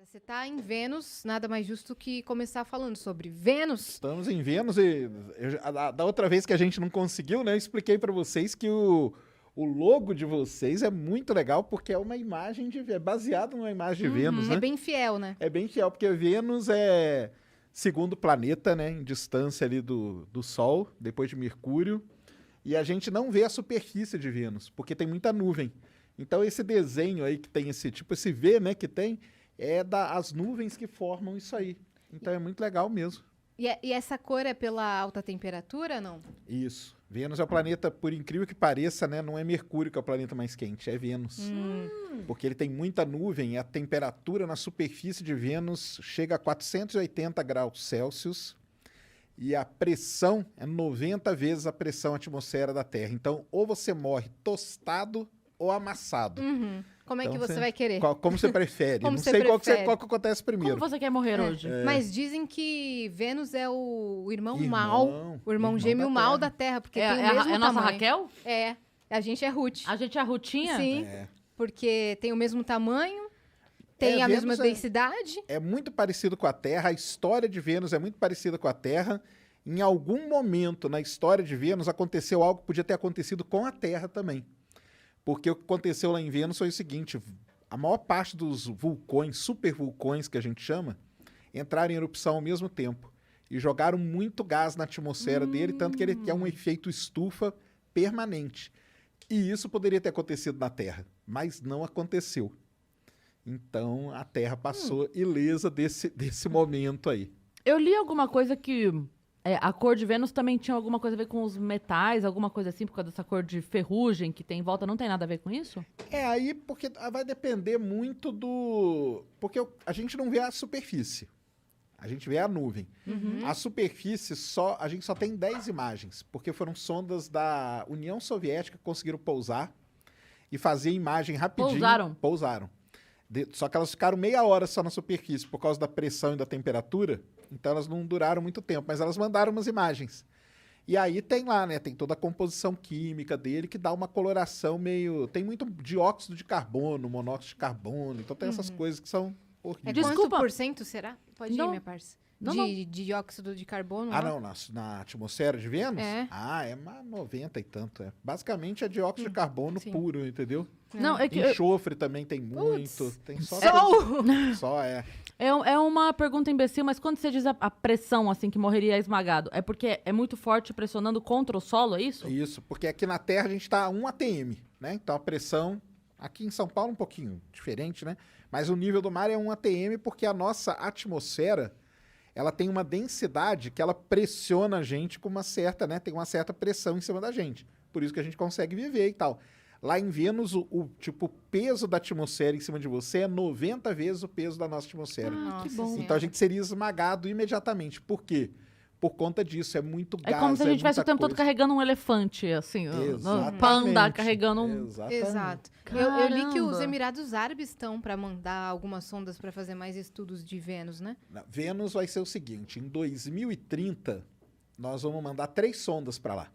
Você tá em Vênus, nada mais justo que começar falando sobre Vênus. Estamos em Vênus e da outra vez que a gente não conseguiu, né? Eu expliquei para vocês que o logo de vocês é muito legal porque é uma imagem é baseado numa imagem de Vênus, né? É bem fiel, né? É bem fiel, porque Vênus é segundo planeta, né? Em distância ali do Sol, depois de Mercúrio. E a gente não vê a superfície de Vênus, porque tem muita nuvem. Então esse desenho aí que tem esse V, né? Que tem, as nuvens que formam isso aí. Então é muito legal mesmo. E essa cor é pela alta temperatura, não? Isso. Vênus é o planeta, por incrível que pareça, né? Não é Mercúrio que é o planeta mais quente, é Vênus. Porque ele tem muita nuvem e a temperatura na superfície de Vênus chega a 480 graus Celsius e a pressão é 90 vezes a pressão atmosfera da Terra. Então, ou você morre tostado ou amassado. Como é Então, que você vai querer? Como você prefere? Como Não você sei prefere? qual que acontece primeiro. Como você quer morrer hoje? Mas dizem que Vênus é o irmão Irmão, mal, o irmão gêmeo da mal Terra. da Terra, porque É, tem o é mesmo a nossa tamanho. Raquel? É, a gente é Ruth. A gente é a Rutinha? Sim, É. porque tem o mesmo tamanho, tem a Vênus mesma densidade. É muito parecido com a Terra, a história de Vênus é muito parecida com a Terra. Em algum momento na história de Vênus aconteceu algo que podia ter acontecido com a Terra também. Porque o que aconteceu lá em Vênus foi o seguinte: a maior parte dos vulcões, supervulcões que a gente chama, entraram em erupção ao mesmo tempo e jogaram muito gás na atmosfera dele, tanto que ele é um efeito estufa permanente. E isso poderia ter acontecido na Terra, mas não aconteceu. Então a Terra passou ilesa desse momento aí. Eu li alguma coisa que a cor de Vênus também tinha alguma coisa a ver com os metais, alguma coisa assim, por causa dessa cor de ferrugem que tem em volta. Não tem nada a ver com isso? Aí porque vai depender muito do... Porque a gente não vê a superfície. A gente vê a nuvem. A superfície, a gente só tem 10 imagens, porque foram sondas da União Soviética que conseguiram pousar e fazer imagem rapidinho. Pousaram. Só que elas ficaram meia hora só na superfície, por causa da pressão e da temperatura. Então elas não duraram muito tempo, mas elas mandaram umas imagens. E aí tem lá, né? Tem toda a composição química dele que dá uma coloração meio... Tem muito dióxido de carbono, monóxido de carbono. Então tem essas coisas que são É horríveis. Desculpa. quanto por cento será? Pode ir, Não. minha parça. Não, De dióxido de carbono? Ah, né? não, na atmosfera de Vênus? É. Ah, é 90 e tanto. Basicamente é dióxido de carbono sim. puro, entendeu? Não, é que Enxofre também tem muito. Tem só... Só é uma pergunta imbecil, mas quando você diz a pressão, assim, que morreria esmagado, é porque é muito forte pressionando contra o solo, é isso? Isso, porque aqui na Terra a gente está a 1 atm, né? Então a pressão, aqui em São Paulo um pouquinho diferente, né? Mas o nível do mar é 1 atm porque a nossa atmosfera, ela tem uma densidade que ela pressiona a gente com uma certa, né? Tem uma certa pressão em cima da gente. Por isso que a gente consegue viver e tal. Lá em Vênus, o peso da atmosfera em cima de você é 90 vezes o peso da nossa atmosfera. Que bom. Senhora. Então a gente seria esmagado imediatamente. Por quê? Por conta disso, é muito É gás, como se a gente estivesse o muita tempo todo coisa. carregando um elefante, assim, Exatamente. pra andar carregando um... Exatamente. Exato. Eu li que os Caramba. Emirados Árabes estão para mandar algumas sondas para fazer mais estudos de Vênus, né? Vênus vai ser o seguinte: em 2030, nós vamos mandar 3 sondas para lá.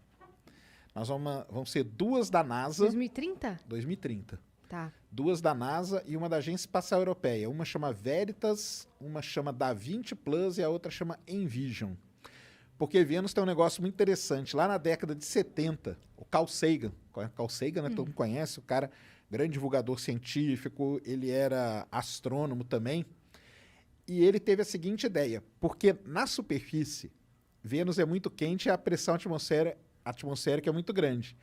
Vão ser 2 da NASA. 2030? 2030. Tá. 2 da NASA e uma da Agência Espacial Europeia. Uma chama Veritas, uma chama DaVinci Plus e a outra chama Envision. Porque Vênus tem um negócio muito interessante. Lá na década de 70, o Carl Sagan, né? Todo mundo conhece, o cara, grande divulgador científico, ele era astrônomo também. E ele teve a seguinte ideia: porque na superfície, Vênus é muito quente e a pressão atmosférica é muito grande.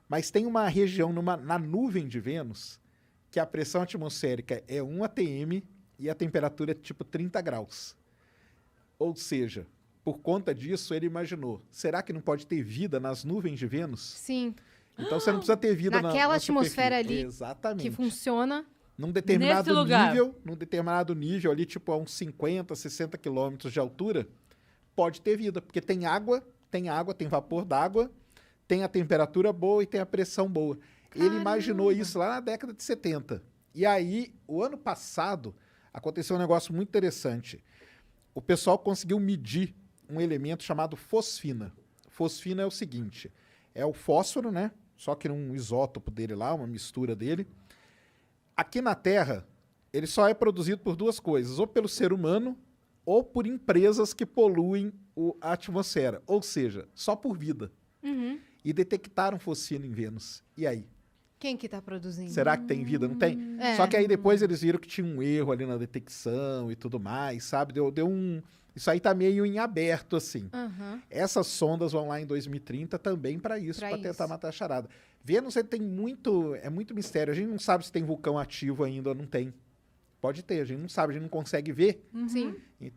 Mas tem uma região na nuvem de Vênus que a pressão atmosférica é 1 atm e a temperatura é tipo 30 graus. Ou seja, por conta disso, ele imaginou, será que não pode ter vida nas nuvens de Vênus? Sim. Então você não precisa ter vida Naquela na atmosfera superfície. ali Exatamente. que funciona. Num determinado Nesse lugar. nível ali, tipo a uns 50, 60 quilômetros de altura, pode ter vida, porque tem água, tem vapor d'água, tem a temperatura boa e tem a pressão boa. Ele imaginou isso lá na década de 70. E aí, o ano passado, aconteceu um negócio muito interessante. O pessoal conseguiu medir um elemento chamado fosfina. Fosfina é o seguinte, é o fósforo, né? Só que num isótopo dele lá, uma mistura dele. Aqui na Terra, ele só é produzido por duas coisas, ou pelo ser humano ou por empresas que poluem a atmosfera, ou seja, só por vida. Uhum. E detectaram focina em Vênus. E aí? Quem que tá produzindo? Será que tem vida? Não tem? É. Só que aí depois eles viram que tinha um erro ali na detecção e tudo mais, sabe? Deu um... Isso aí tá meio em aberto, assim. Aham. Essas sondas vão lá em 2030 também para isso, para tentar matar a charada. Vênus ele tem muito... É muito mistério. A gente não sabe se tem vulcão ativo ainda ou não tem. Pode ter, a gente não sabe, a gente não consegue ver. Sim.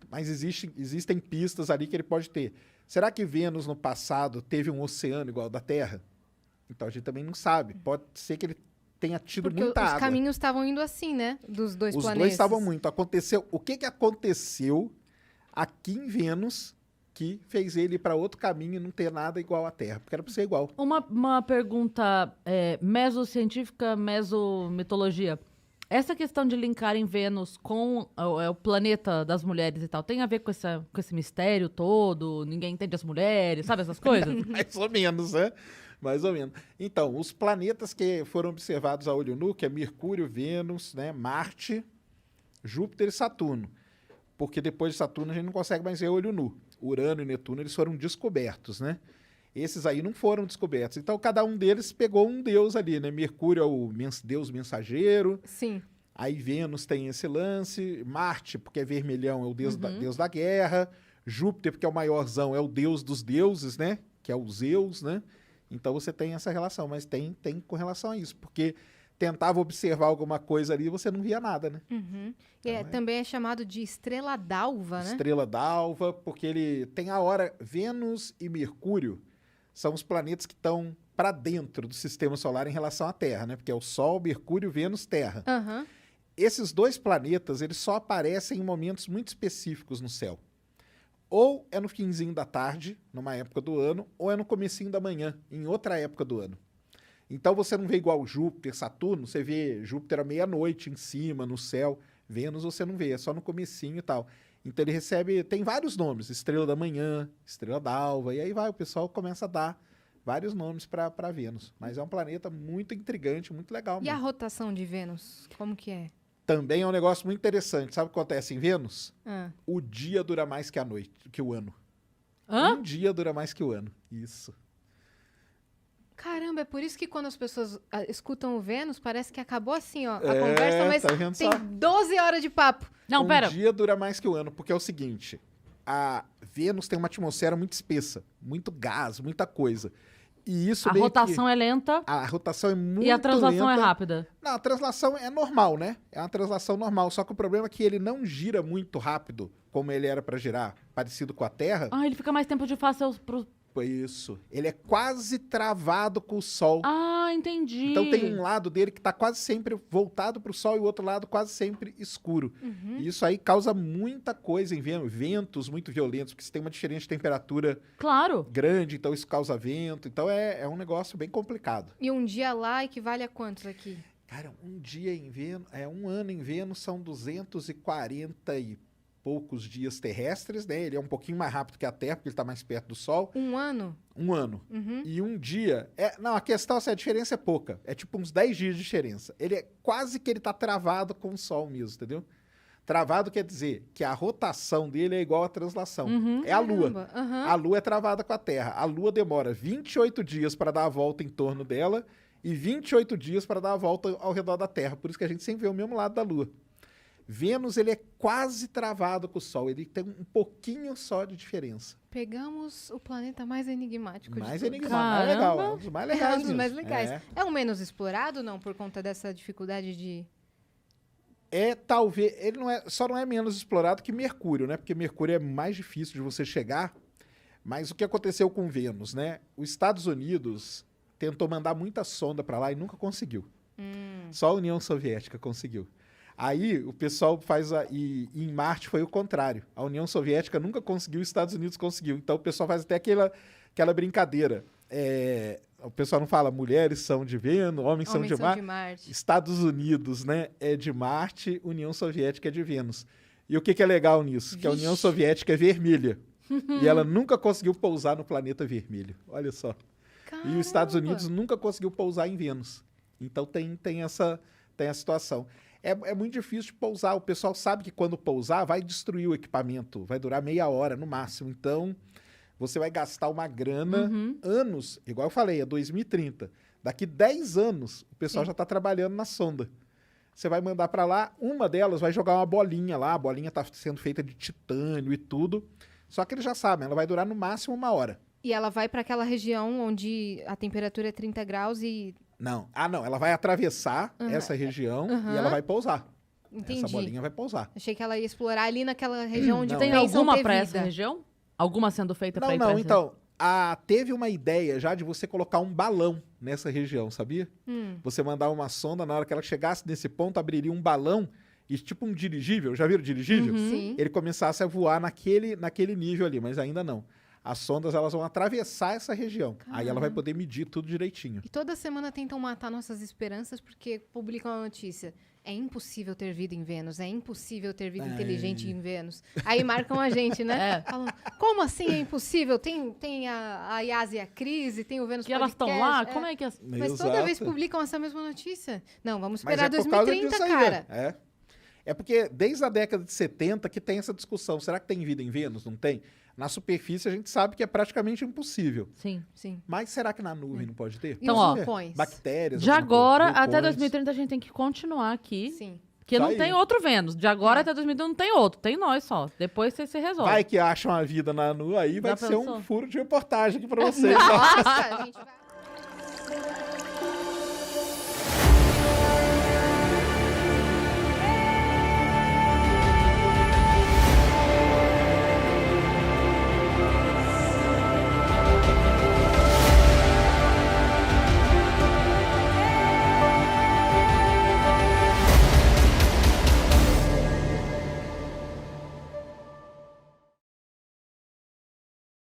Mas existem pistas ali que ele pode ter. Será que Vênus no passado teve um oceano igual ao da Terra? Então a gente também não sabe. Pode ser que ele tenha tido Porque muita os água. caminhos estavam indo assim, né? Dos dois Os planetas. dois estavam muito. Aconteceu. O que aconteceu aqui em Vênus que fez ele ir para outro caminho e não ter nada igual à Terra? Porque era para ser igual. Uma pergunta mesocientífica, mesomitologia. Essa questão de linkarem Vênus com o planeta das mulheres e tal, tem a ver com esse mistério todo? Ninguém entende as mulheres, sabe essas coisas? Mais ou menos, né? Mais ou menos. Então, os planetas que foram observados a olho nu, que é Mercúrio, Vênus, né, Marte, Júpiter e Saturno. Porque depois de Saturno a gente não consegue mais ver a olho nu. Urano e Netuno, eles foram descobertos, né? Esses aí não foram descobertos. Então, cada um deles pegou um deus ali, né? Mercúrio é o deus mensageiro. Sim. Aí Vênus tem esse lance. Marte, porque é vermelhão, é o deus da guerra. Júpiter, porque é o maiorzão, é o deus dos deuses, né? Que é o Zeus, né? Então você tem essa relação, mas tem com relação a isso, porque tentava observar alguma coisa ali e você não via nada, né? Uhum. Então, também é chamado de estrela d'alva, né? Estrela d'alva, porque ele tem a hora... Vênus e Mercúrio são os planetas que estão para dentro do sistema solar em relação à Terra, né? Porque é o Sol, Mercúrio, Vênus, Terra. Aham. Esses dois planetas, eles só aparecem em momentos muito específicos no céu. Ou é no finzinho da tarde, numa época do ano, ou é no comecinho da manhã, em outra época do ano. Então você não vê igual Júpiter, Saturno, você vê Júpiter à meia-noite em cima, no céu. Vênus você não vê, é só no comecinho e tal. Então ele recebe, tem vários nomes, estrela da manhã, estrela d'alva, e aí vai, o pessoal começa a dar vários nomes para Vênus. Mas é um planeta muito intrigante, muito legal E a mesmo. rotação de Vênus, como que é? Também é um negócio muito interessante. Sabe o que acontece em Vênus? Ah. O dia dura mais que a noite, que o ano. Hã? Um dia dura mais que o ano. Isso. Caramba, é por isso que quando as pessoas escutam o Vênus, parece que acabou assim, ó. A É, conversa, mas tá vendo tem só? 12 horas de papo. Não, Um pera. dia dura mais que o ano, porque é o seguinte: a Vênus tem uma atmosfera muito espessa, muito gás, muita coisa. E isso A meio rotação é lenta a rotação é muito e a translação é lenta. rápida. Não, a translação é normal, né? É uma translação normal, só que o problema é que ele não gira muito rápido, como ele era para girar, parecido com a Terra. Ah, ele fica mais tempo de face pro... Foi isso. Ele é quase travado com o Sol. Ah, entendi. Então tem um lado dele que está quase sempre voltado para o Sol e o outro lado quase sempre escuro. E isso aí causa muita coisa em Vênus, ventos muito violentos, porque você tem uma diferença de temperatura Claro. grande, então isso causa vento. Então é um negócio bem complicado. E um dia lá equivale a quantos aqui? Cara, um dia em Vênus, um ano em Vênus são 240 e poucos dias terrestres, né? Ele é um pouquinho mais rápido que a Terra, porque ele está mais perto do Sol. Um ano? Um ano. Uhum. E um dia... Não, a questão é a diferença é pouca. É tipo uns 10 dias de diferença. Ele é quase que ele tá travado com o Sol mesmo, entendeu? Travado quer dizer que a rotação dele é igual à translação. É a Lua. Caramba, aham. A Lua é travada com a Terra. A Lua demora 28 dias para dar a volta em torno dela e 28 dias para dar a volta ao redor da Terra. Por isso que a gente sempre vê o mesmo lado da Lua. Vênus, ele é quase travado com o Sol. Ele tem um pouquinho só de diferença. Pegamos o planeta mais enigmático Mais de todos. enigmático, mais legal. Caramba. É um dos mais É legais. um dos mesmo. mais legais. É. É o menos explorado, não? Por conta dessa dificuldade de... Talvez, ele só não é menos explorado que Mercúrio, né? Porque Mercúrio é mais difícil de você chegar. Mas o que aconteceu com Vênus, né? Os Estados Unidos tentou mandar muita sonda para lá e nunca conseguiu. Só a União Soviética conseguiu. Aí o pessoal e em Marte foi o contrário. A União Soviética nunca conseguiu, os Estados Unidos conseguiu. Então o pessoal faz até aquela brincadeira. O pessoal não fala mulheres são de Vênus, homens são de Marte. Marte. Estados Unidos, né, é de Marte, União Soviética é de Vênus. E o que é legal nisso? Que a União Soviética é vermelha. E ela nunca conseguiu pousar no planeta vermelho. Olha só. E os Estados Unidos nunca conseguiu pousar em Vênus. Então tem essa situação. É muito difícil de pousar. O pessoal sabe que quando pousar, vai destruir o equipamento. Vai durar meia hora no máximo. Então, você vai gastar uma grana, anos. Igual eu falei, é 2030. Daqui 10 anos, o pessoal já está trabalhando na sonda. Você vai mandar para lá, uma delas vai jogar uma bolinha lá. A bolinha está sendo feita de titânio e tudo. Só que eles já sabem, ela vai durar no máximo uma hora. E ela vai para aquela região onde a temperatura é 30 graus e... Não. Não. Ela vai atravessar essa região e ela vai pousar. Entendi. Essa bolinha vai pousar. Achei que ela ia explorar ali naquela região onde Tem pensam alguma ter para vida. essa região? Alguma sendo feita para ir pra Não. essa Então, teve uma ideia já de você colocar um balão nessa região, sabia? Você mandar uma sonda, na hora que ela chegasse nesse ponto, abriria um balão e tipo um dirigível. Já viram dirigível? Sim. Ele começasse a voar naquele nível ali, mas ainda não. As sondas, elas vão atravessar essa região. Aí ela vai poder medir tudo direitinho. E toda semana tentam matar nossas esperanças porque publicam a notícia. É impossível ter vida em Vênus, é impossível ter vida inteligente em Vênus. Aí marcam a gente, né? Falam, como assim é impossível? Tem a Yas e a Cris, e tem o Vênus que elas estão Podcast, lá? Como é que... Mas toda Exato. vez publicam essa mesma notícia. Não, vamos Mas esperar é por causa 2030, disso aí, cara. né? É porque desde a década de 70 que tem essa discussão. Será que tem vida em Vênus? Não tem? Na superfície a gente sabe que é praticamente impossível. Sim. Sim. Mas será que na nuvem não pode ter? Então, os ó, vulcões? Bactérias. De alguma agora coisa, até vulcões. 2030 a gente tem que continuar aqui. Sim. Porque Isso não aí. tem outro Vênus. De agora até 2030 não tem outro. Tem nós só. Depois você se resolve. Vai que acham a vida na Lua, aí vai Já ser pensou? um furo de reportagem aqui pra vocês. Nossa, a gente vai...